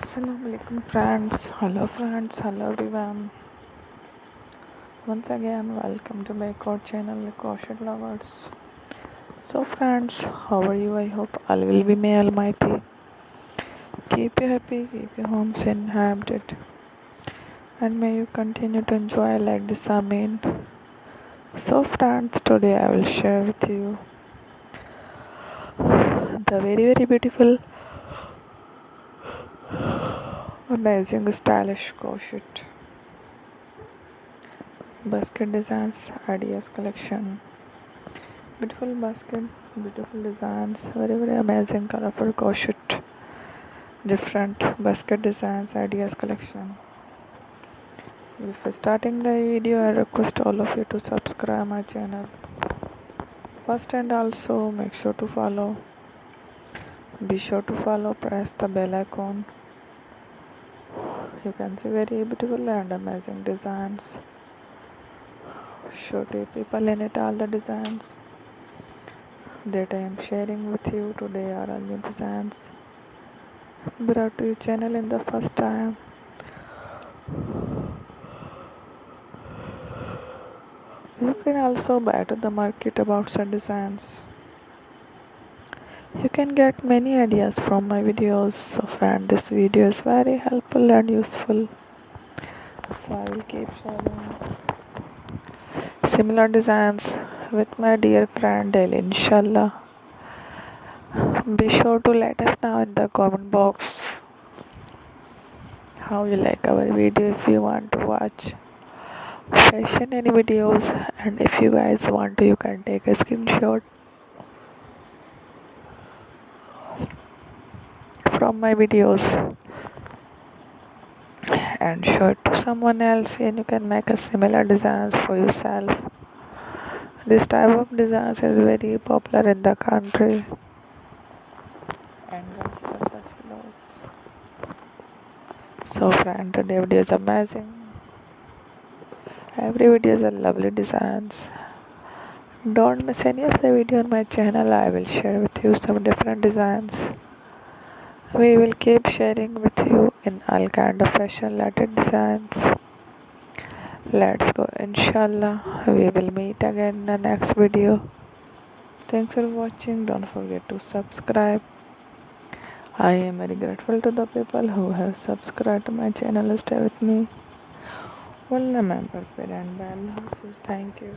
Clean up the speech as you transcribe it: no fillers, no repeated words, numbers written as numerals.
Assalamualaikum friends, hello everyone. Once again, welcome to my Decor channel, Crochet Lovers. So friends, how are you? I hope all will be may Almighty. Keep you happy, keep your homes inhabited, and may you continue to enjoy like this. Amen. So friends, today I will share with you the very beautiful, amazing, stylish crochet basket designs ideas collection. Beautiful basket, beautiful designs, very amazing colorful crochet, different basket designs, ideas collection. Before starting the video, I request all of you to subscribe my channel first and also make sure to follow. Be sure to follow, press the bell icon. You can see very beautiful and amazing designs. Show to people in it all the designs that I am sharing with you today are all new designs brought to your channel in the first time. You can also buy to the market about some designs. You can get many ideas from my videos. So friend, this video is very helpful and useful. So I will keep sharing similar designs with my dear friend daily, inshallah. Be sure to let us know in the comment box how you like our video. If you want to watch fashion any videos, and if you guys want to, you can take a screenshot from my videos and show it to someone else, and you can make a similar designs for yourself. This type of designs is very popular in the country and consider such clothes. So friend, today video is amazing. Every video is a lovely designs. Don't miss any of the video on my channel. I will share with you some different designs. We will keep sharing with you in all kind of fashion related designs. Let's go, inshallah. We will meet again in the next video. Thanks for watching. Don't forget to subscribe. I am very grateful to the people who have subscribed to my channel. Stay with me. Well, remember, parent bell. Thank you.